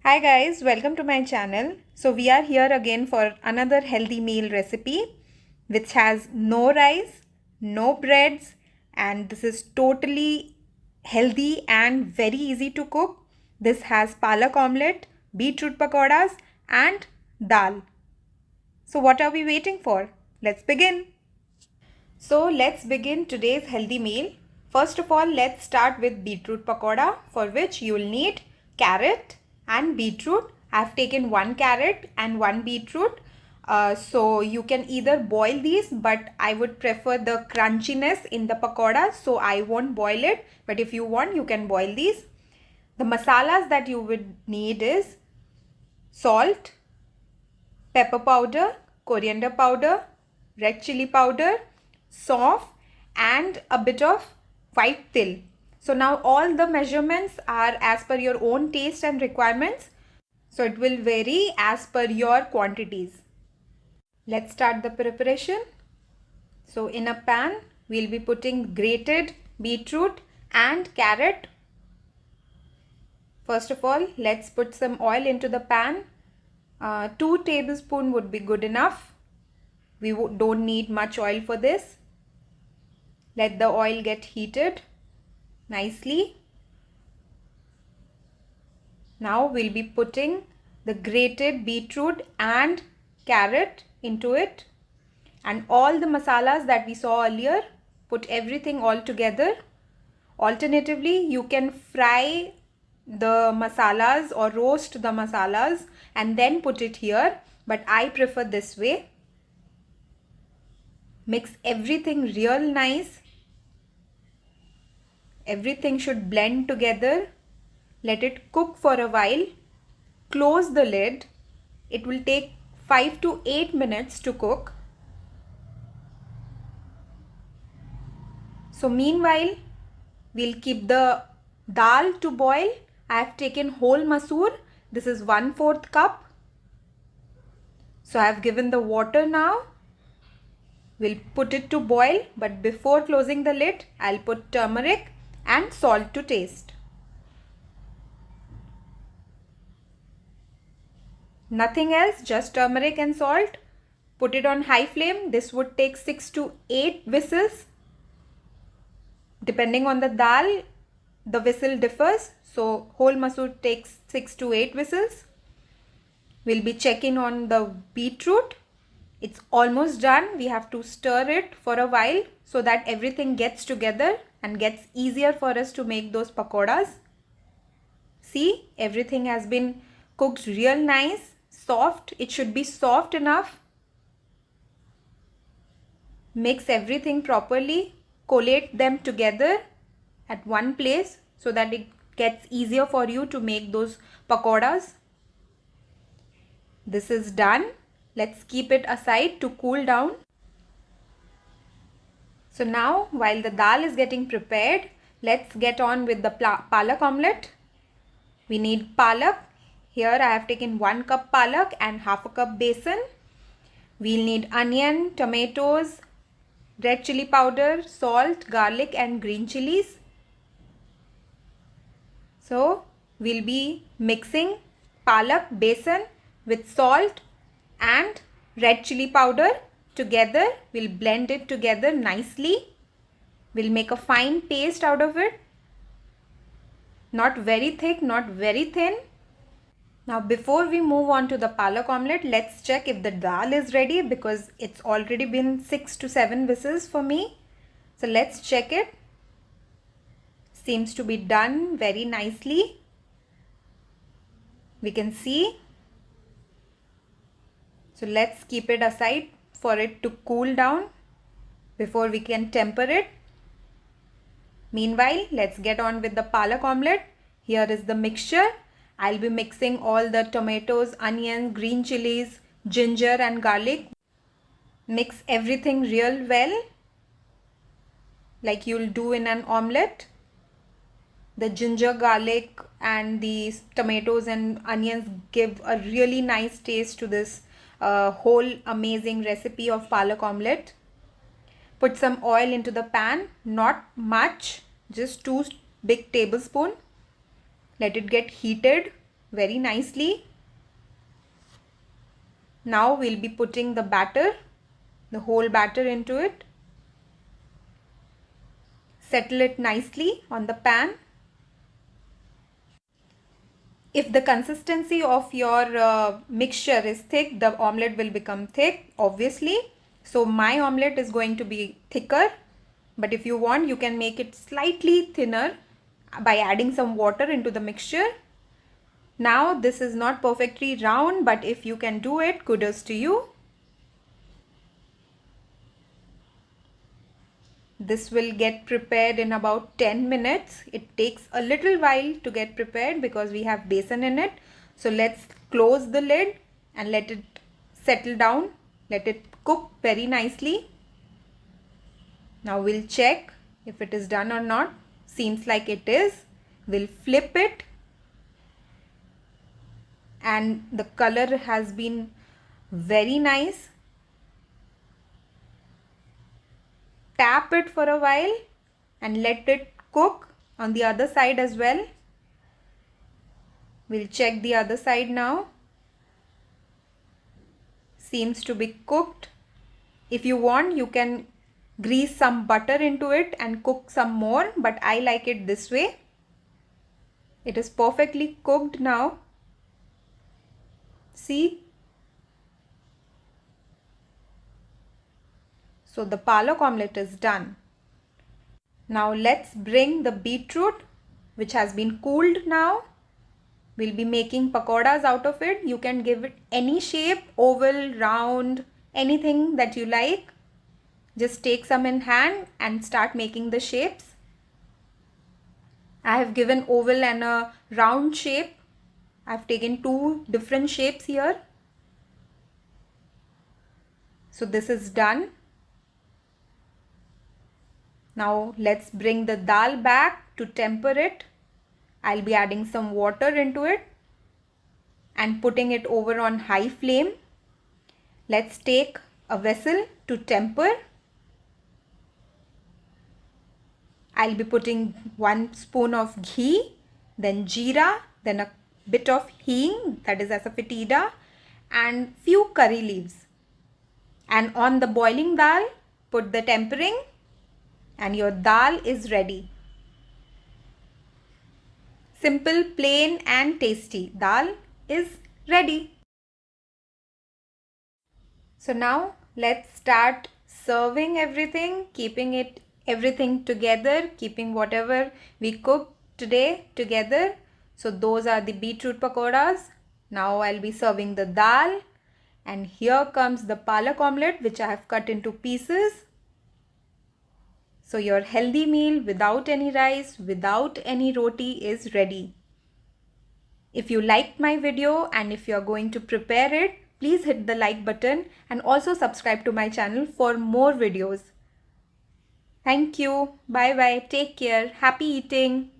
Hi guys, welcome to my channel. So we are here again for another healthy meal recipe which has no rice, no breads, and this is totally healthy and very easy to cook. This has palak omelette, beetroot pakodas and dal. So what are we waiting for? Let's begin. So let's begin today's healthy meal. First of all, let's start with beetroot pakoda, for which you will need carrot and beetroot. I have taken one carrot and one beetroot. So you can either boil these, but I would prefer the crunchiness in the pakoda, so I won't boil it. But if you want, you can boil these. The masalas that you would need is salt, pepper powder, coriander powder, red chilli powder, sauce and a bit of white till. So now all the measurements are as per your own taste and requirements. So it will vary as per your quantities. Let's start the preparation. So in a pan, we'll be putting grated beetroot and carrot. First of all, let's put some oil into the pan. 2 tablespoons would be good enough. We don't need much oil for this. Let the oil get heated nicely. Now we'll be putting the grated beetroot and carrot into it, and all the masalas that we saw earlier. Put everything all together. Alternatively, you can fry the masalas or roast the masalas and then put it here, but I prefer this way. Mix everything real nice. Everything should blend together. Let it cook for a while. Close the lid. It will take 5 to 8 minutes to cook. So meanwhile, we'll keep the dal to boil. I have taken whole masoor. This is 1/4 cup. So I have given the water now. We'll put it to boil, but before closing the lid, I'll put turmeric and salt to taste. Nothing else, just turmeric and salt. Put it on high flame. This would take 6 to 8 whistles. Depending on the dal, the whistle differs. So whole masoor takes 6 to 8 whistles. We'll be checking on the beetroot. It's almost done. We have to stir it for a while so that everything gets together and gets easier for us to make those pakodas. See, everything has been cooked real nice, soft. It should be soft enough. Mix everything properly. Collate them together at one place so that it gets easier for you to make those pakodas. This is done. Let's keep it aside to cool down. So now, while the dal is getting prepared, let's get on with the palak omelette. We need palak. Here I have taken 1 cup palak and half a cup besan. We'll need onion, tomatoes, red chilli powder, salt, garlic and green chilies. So we'll be mixing palak, besan with salt and red chilli powder together. We'll blend it together nicely. We'll make a fine paste out of it. Not very thick, not very thin. Now before we move on to the palak omelette, let's check if the dal is ready, because it's already been 6 to 7 whistles for me. So let's check it. Seems to be done very nicely. We can see. So let's keep it aside for it to cool down before we can temper it. Meanwhile, let's get on with the palak omelette. Here is the mixture. I'll be mixing all the tomatoes, onions, green chilies, ginger and garlic. Mix everything real well, like you'll do in an omelette. The ginger, garlic and the tomatoes and onions give a really nice taste to this whole amazing recipe of palak omelette. Put some oil into the pan, not much, just 2 big tablespoons. Let it get heated. very nicely. Now we'll be putting the batter, the whole batter into it. Settle it nicely on the pan. If the consistency of your mixture is thick, the omelette will become thick, obviously. So my omelette is going to be thicker, but if you want, you can make it slightly thinner by adding some water into the mixture. Now this is not perfectly round, but if you can do it, kudos to you. This will get prepared in about 10 minutes. It takes a little while to get prepared because we have besan in it. So let's close the lid and let it settle down. Let it cook very nicely. Now we'll check if it is done or not. Seems like it is. We'll flip it. And the color has been very nice. Tap it for a while and let it cook on the other side as well. We'll check the other side now. Seems to be cooked. If you want, you can grease some butter into it and cook some more, but I like it this way. It is perfectly cooked now. See? So the palak omelette is done. Now let's bring the beetroot, which has been cooled now. We'll be making pakodas out of it. You can give it any shape, oval, round, anything that you like. Just take some in hand and start making the shapes. I have given oval and a round shape. I've taken two different shapes here. So this is done. Now let's bring the dal back to temper it. I'll be adding some water into it and putting it over on high flame. Let's take a vessel to temper. I'll be putting 1 spoon of ghee, then jeera, then a bit of hing, that is asafoetida, and few curry leaves. And on the boiling dal, put the tempering and your dal is ready. Simple, plain and tasty dal is ready. So now let's start serving everything, keeping everything together, keeping whatever we cooked today together. So those are the beetroot pakodas. Now I'll be serving the dal, and here comes the palak omelette, which I have cut into pieces. So your healthy meal without any rice, without any roti is ready. If you liked my video and if you are going to prepare it, please hit the like button and also subscribe to my channel for more videos. Thank you. Bye bye. Take care. Happy eating.